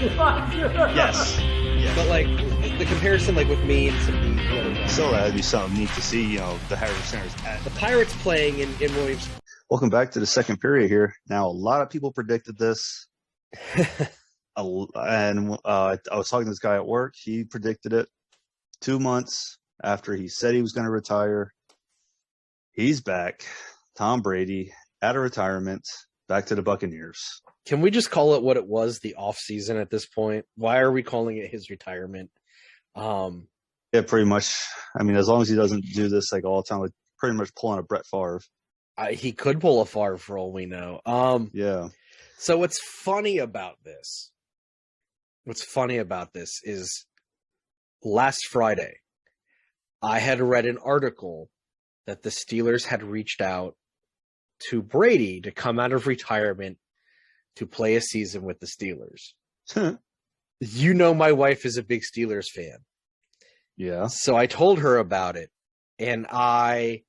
Yes. Yeah. But like the comparison, like with me and some of the other guys. So that'd be something neat to see, the Harris Centers. The Pirates playing in Williams. Welcome back to the second period here. Now, a lot of people predicted this. And I was talking to this guy at work. He predicted it 2 months after he said he was going to retire. He's back. Tom Brady out of retirement, back to the Buccaneers. Can we just call it what it was, the off season at this point? Why are we calling it his retirement? Yeah, pretty much. I mean, as long as he doesn't do this like all the time, like pretty much pulling a Brett Favre. He could pull a Favre for all we know. Yeah. So what's funny about this is last Friday, I had read an article that the Steelers had reached out to Brady to come out of retirement to play a season with the Steelers. You know, my wife is a big Steelers fan. Yeah. So I told her about it, and I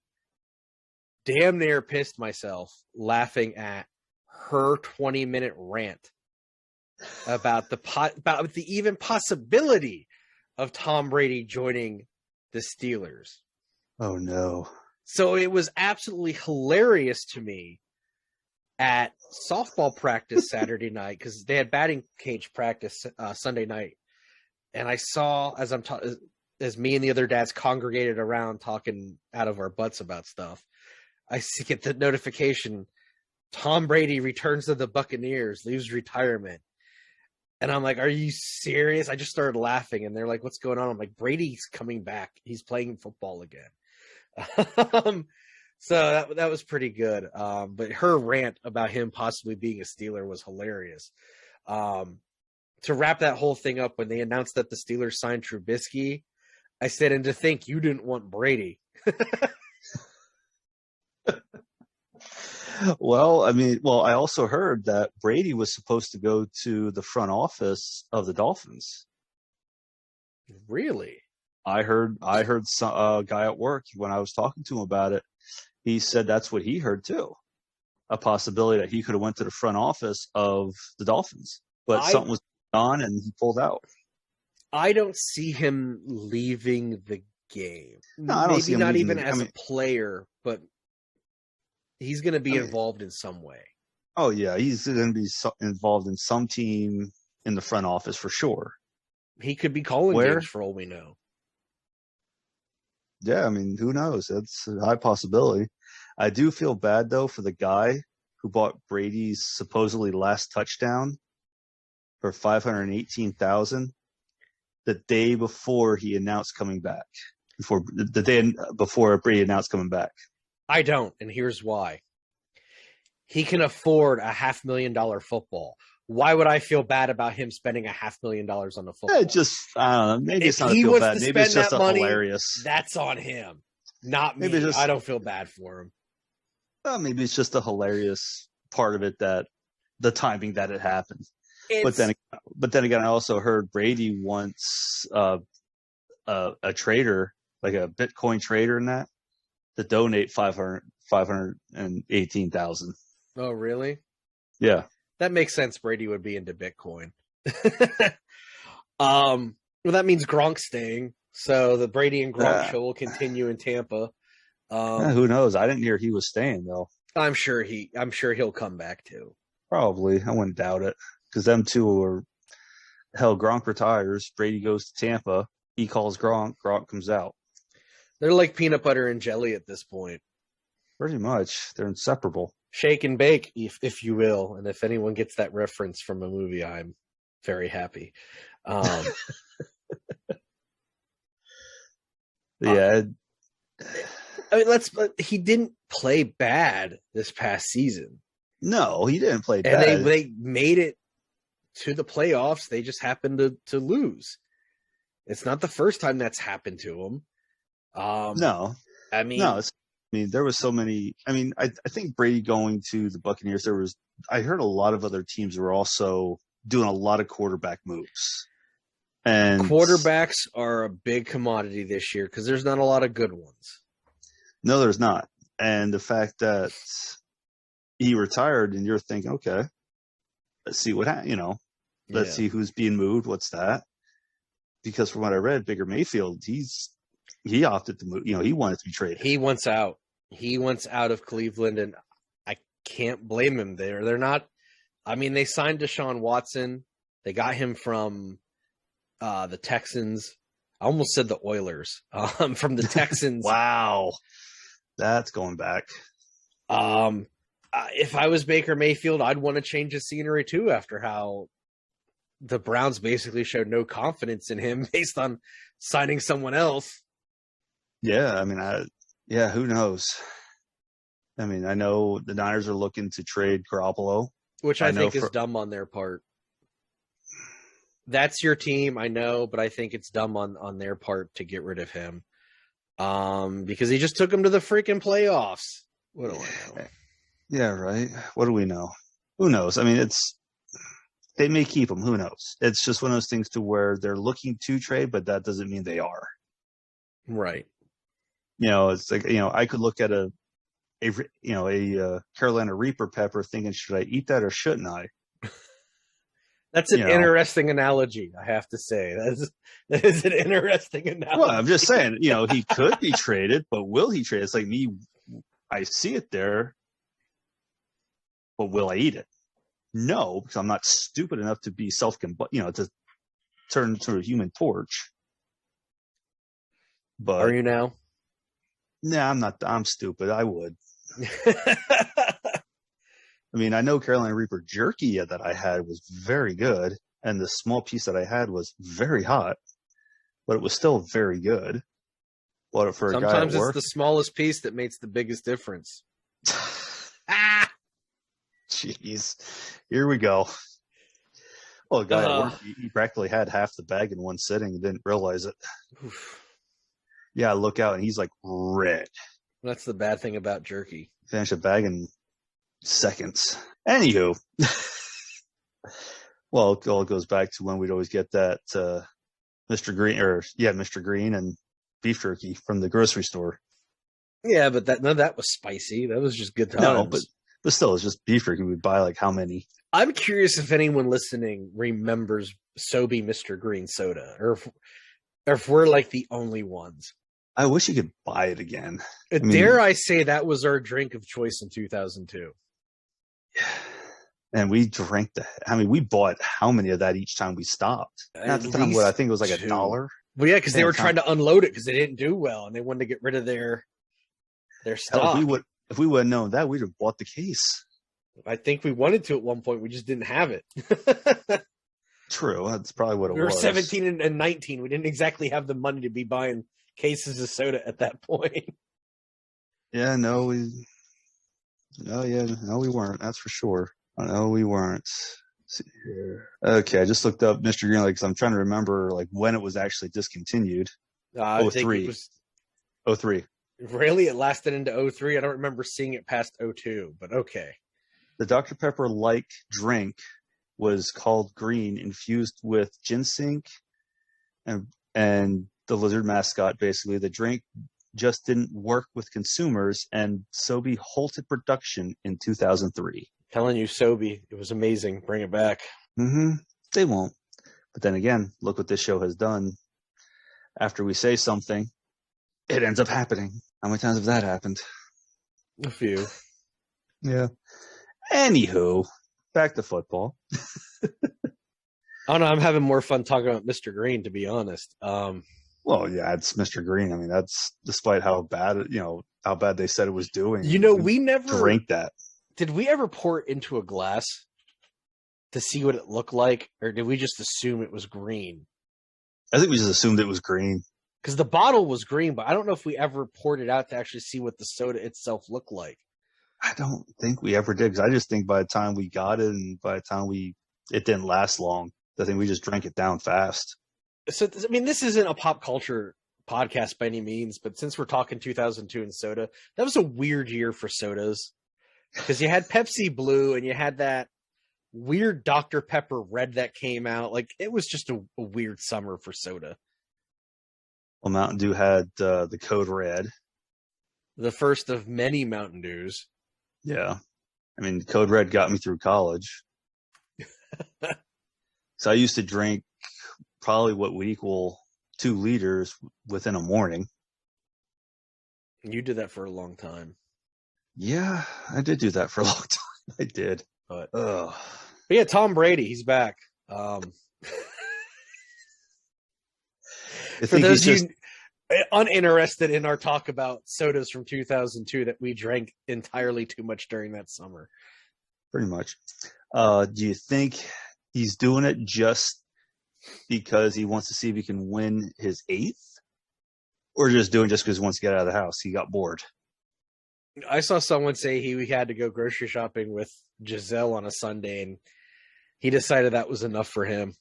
damn near pissed myself laughing at her 20-minute rant about the even possibility of Tom Brady joining the Steelers. Oh, no. So it was absolutely hilarious to me at softball practice Saturday night, because they had batting cage practice Sunday night. And I saw, as me and the other dads congregated around talking out of our butts about stuff, I get the notification, Tom Brady returns to the Buccaneers, leaves retirement. And I'm like, are you serious? I just started laughing, and they're like, what's going on? I'm like, Brady's coming back. He's playing football again. So that was pretty good. But her rant about him possibly being a Steeler was hilarious. To wrap that whole thing up, when they announced that the Steelers signed Trubisky, I said, and to think you didn't want Brady. Well, I also heard that Brady was supposed to go to the front office of the Dolphins. Really? I heard a guy at work, when I was talking to him about it, he said that's what he heard too. A possibility that he could have went to the front office of the Dolphins, but something was on and he pulled out. I don't see him leaving the game. No, I don't see him not leaving even as a player, but he's going to be involved in some way. Oh, yeah. He's going to be involved in some team in the front office for sure. He could be calling games for all we know. Yeah, who knows? That's a high possibility. I do feel bad, though, for the guy who bought Brady's supposedly last touchdown for $518,000 the day before he announced coming back. The day before Brady announced coming back. I don't, and here's why. He can afford a $500,000 football. Why would I feel bad about him spending $500,000 on a football? I don't know. Maybe it's not feel bad. Maybe it's just hilarious. That's on him, not me. I don't feel bad for him. Well, maybe it's just a hilarious part of it, that the timing that it happened. But then again, I also heard Brady wants a trader, like a Bitcoin trader, in that to donate $518,000. Oh, really? Yeah. That makes sense. Brady would be into Bitcoin. Well, that means Gronk's staying. So the Brady and Gronk show will continue in Tampa. Who knows? I didn't hear he was staying though. I'm sure he'll come back too. Probably. I wouldn't doubt it, because them two are. Hell, Gronk retires. Brady goes to Tampa. He calls Gronk. Gronk comes out. They're like peanut butter and jelly at this point. Pretty much. They're inseparable. Shake and bake, if you will. And if anyone gets that reference from a movie, I'm very happy. Yeah. He didn't play bad this past season. No, he didn't play bad. And they made it to the playoffs. They just happened to lose. It's not the first time that's happened to him. No. There was so many. I think Brady going to the Buccaneers, I heard a lot of other teams were also doing a lot of quarterback moves. And quarterbacks are a big commodity this year because there's not a lot of good ones. No, there's not. And the fact that he retired and you're thinking, okay, let's see what happens, Let's Yeah. see who's being moved. What's that? Because from what I read, Baker Mayfield, he opted to move. He wanted to be traded. He wants out. He wants out of Cleveland, and I can't blame him. They're not. I mean, they signed Deshaun Watson. They got him from the Texans. I almost said the Oilers. From the Texans. Wow, that's going back. If I was Baker Mayfield, I'd want to change his scenery too. After how the Browns basically showed no confidence in him based on signing someone else. Yeah, I mean, who knows? I mean, I know the Niners are looking to trade Garoppolo, which I think is dumb on their part. That's your team, I know, but I think it's dumb on their part to get rid of him. Because he just took him to the freaking playoffs. What do I know? Yeah, right. What do we know? Who knows? I mean, they may keep him. Who knows? It's just one of those things to where they're looking to trade, but that doesn't mean they are. Right. It's like, I could look at a Carolina Reaper pepper thinking, should I eat that or shouldn't I? That's an interesting analogy, I have to say. That is an interesting analogy. Well, I'm just saying, he could be traded, but will he trade? It's like me, I see it there, but will I eat it? No, because I'm not stupid enough to be to turn into a human torch. But are you now? Nah, I'm not. I'm stupid. I would. I mean, I know Carolina Reaper jerky that I had was very good, and the small piece that I had was very hot, but it was still very good. What for a guy at work? Sometimes it's the smallest piece that makes the biggest difference. Jeez, here we go. Well, a guy at work, he practically had half the bag in one sitting and didn't realize it. Oof. Yeah, I look out and he's like red. That's the bad thing about jerky. Finish a bag in seconds. Anywho, well, it all goes back to when we'd always get that Mr. Green and beef jerky from the grocery store. Yeah, but that was spicy. That was just good times. No, but still, it's just beef jerky. We'd buy like how many? I'm curious if anyone listening remembers Sobe Mr. Green soda, or if we're like the only ones. I wish you could buy it again. Dare I say that was our drink of choice in 2002? And we drank that. I mean, we bought how many of that each time we stopped? At the time, I think it was like $1. Well, yeah, because they were trying to unload it because they didn't do well, and they wanted to get rid of their stock. Hell, if we would have known that, we'd have bought the case. I think we wanted to at one point. We just didn't have it. True. That's probably what it was. We were 17 and 19. We didn't exactly have the money to be buying cases of soda at that point. Yeah, no, we weren't. That's for sure. No, we weren't. Let's see here. Okay, I just looked up Mr. Green because I'm trying to remember like when it was actually discontinued. I think it was 03. Really? It lasted into 03? I don't remember seeing it past 02, but okay. The Dr. Pepper-like drink was called Green, infused with ginseng and the lizard mascot, basically. The drink just didn't work with consumers, and Sobe halted production in 2003. Telling you, Sobe, it was amazing. Bring it back. Mm-hmm. They won't. But then again, look what this show has done. After we say something, it ends up happening. How many times have that happened? A few. Yeah. Anywho, back to football. Oh no, I'm having more fun talking about Mr. Green, to be honest. Well, yeah, it's Mr. Green. I mean, that's despite how bad they said it was doing. We never drank that. Did we ever pour it into a glass to see what it looked like, or did we just assume it was green? I think we just assumed it was green. Because the bottle was green, but I don't know if we ever poured it out to actually see what the soda itself looked like. I don't think we ever did, because I just think by the time we got it and by the time it didn't last long. I think we just drank it down fast. So, I mean, this isn't a pop culture podcast by any means, but since we're talking 2002 and soda, that was a weird year for sodas. Because you had Pepsi Blue and you had that weird Dr. Pepper Red that came out. Like, it was just a weird summer for soda. Well, Mountain Dew had the Code Red. The first of many Mountain Dews. Yeah. I mean, Code Red got me through college. So I used to drink probably what would equal 2 liters within a morning. You did that for a long time. Yeah, I did do that for a long time. I did. But Ugh. yeah, Tom Brady, he's back. I For think those he's of you uninterested in our talk about sodas from 2002 that we drank entirely too much during that summer. pretty much. Do you think he's doing it just because he wants to see if he can win his 8th? Or just doing just because he wants to get out of the house? He got bored. I saw someone say he had to go grocery shopping with Giselle on a Sunday, and he decided that was enough for him.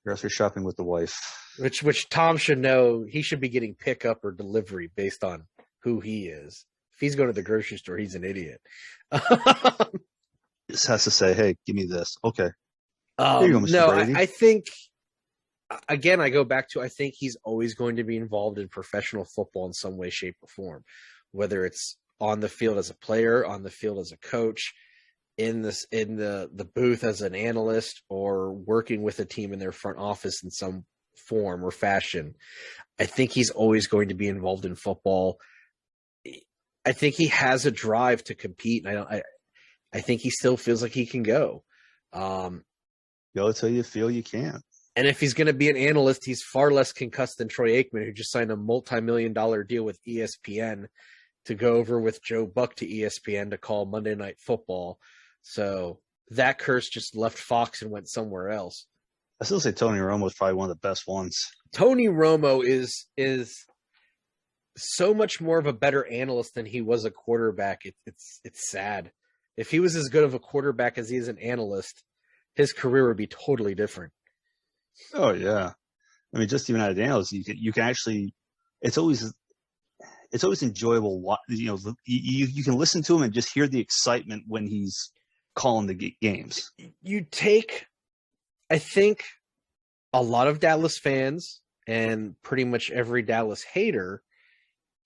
Grocery shopping with the wife. Which Tom should know. He should be getting pickup or delivery based on who he is. If he's going to the grocery store, he's an idiot. Just has to say, hey, give me this. Okay. Here you go, Mr. No, Brady. I think, again, I go back to, I think he's always going to be involved in professional football in some way, shape, or form, whether it's on the field as a player, on the field as a coach, in the booth as an analyst, or working with a team in their front office in some form or fashion. I think he's always going to be involved in football. I think he has a drive to compete, and I think he still feels like he can go. Go till you feel you can. And if he's going to be an analyst, he's far less concussed than Troy Aikman, who just signed a multi-million-dollar deal with ESPN to go over with Joe Buck to ESPN to call Monday Night Football. So that curse just left Fox and went somewhere else. I still say Tony Romo is probably one of the best ones. Tony Romo is so much more of a better analyst than he was a quarterback. It's sad. If he was as good of a quarterback as he is an analyst, his career would be totally different. Oh yeah, I mean, just even as an analyst, you can actually. It's always enjoyable. You can listen to him and just hear the excitement when he's calling the games. You take, I think, a lot of Dallas fans and pretty much every Dallas hater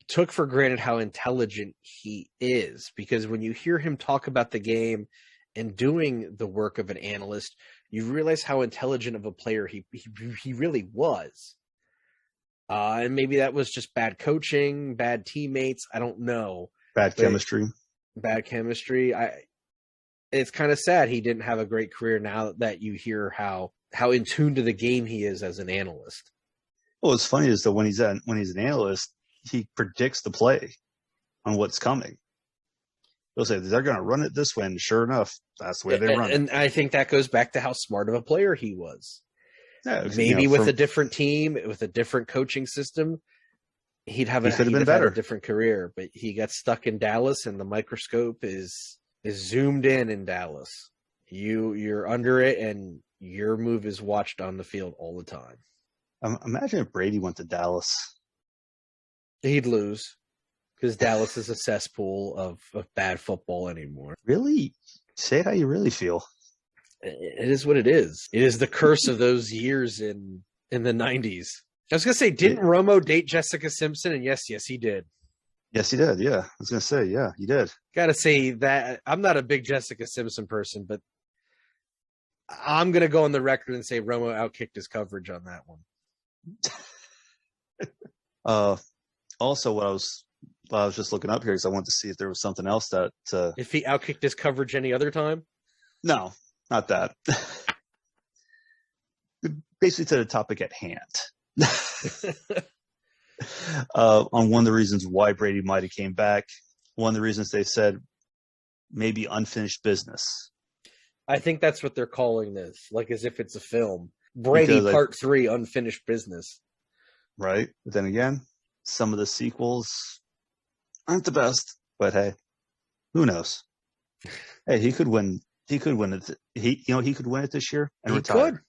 took for granted how intelligent he is, because when you hear him talk about the game and doing the work of an analyst, you realize how intelligent of a player he really was. And maybe that was just bad coaching, bad teammates. I don't know. Bad chemistry. It's kind of sad he didn't have a great career now that you hear how in tune to the game he is as an analyst. Well, what's funny is that when he's an analyst, he predicts the play on what's coming. They'll say they're going to run it this way, and sure enough, that's the way they run it. And I think that goes back to how smart of a player he was. Yeah, Maybe with a different team, with a different coaching system, he'd have had a different career. But he got stuck in Dallas, and the microscope is zoomed in Dallas. You're under it, and your move is watched on the field all the time. Imagine if Brady went to Dallas. He'd lose, because Dallas is a cesspool of bad football anymore. Really? Say it how you really feel. It is what it is. It is the curse of those years in the 90s. I was going to say, didn't Romo date Jessica Simpson? And yes, he did. Yes, he did. Yeah. I was going to say, yeah, he did. Got to say that I'm not a big Jessica Simpson person, but I'm going to go on the record and say Romo outkicked his coverage on that one. Also, what I was just looking up here because I wanted to see if there was something else that if he outkicked his coverage any other time. No, not that. Basically, to the topic at hand. On one of the reasons why Brady might have came back, one of the reasons they said maybe unfinished business. I think that's what they're calling this, like as if it's a film. Brady Part 3, Unfinished Business. Right. But then again, some of the sequels aren't the best. But hey, who knows? Hey, he could win. He could win it. He could win it this year and retire. Could.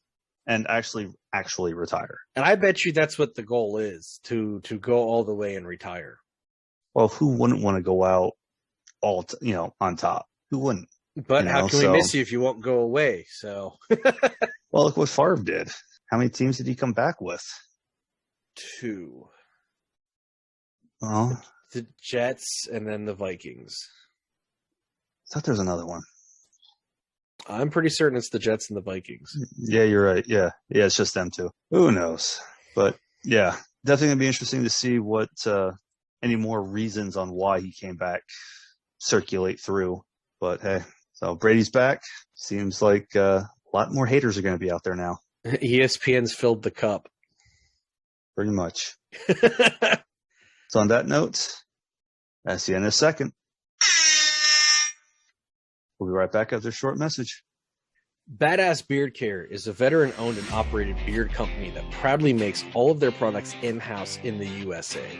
And actually retire. And I bet you that's what the goal is, to go all the way and retire. Well, who wouldn't want to go out on top? Who wouldn't? But how can we miss you if you won't go away? So, well, look what Favre did. How many teams did he come back with? 2. Well, the Jets and then the Vikings. I thought there was another one. I'm pretty certain it's the Jets and the Vikings. Yeah, you're right. Yeah, it's just them two. Who knows? But yeah, definitely gonna be interesting to see what any more reasons on why he came back circulate through. But hey, so Brady's back. Seems like a lot more haters are going to be out there now. ESPN's filled the cup. Pretty much. So on that note, I'll see you in a second. We'll be right back after a short message. Badass Beard Care is a veteran-owned and operated beard company that proudly makes all of their products in-house in the USA.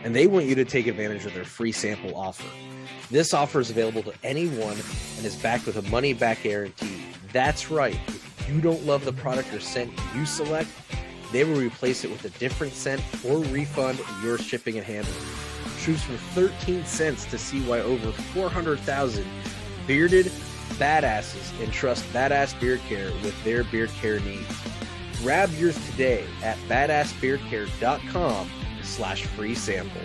And they want you to take advantage of their free sample offer. This offer is available to anyone and is backed with a money-back guarantee. That's right. If you don't love the product or scent you select, they will replace it with a different scent or refund your shipping and handling. Choose from 13 cents to see why over 400,000 bearded badasses entrust Badass Beard Care with their beard care needs. Grab yours today at badassbeardcare.com/free sample.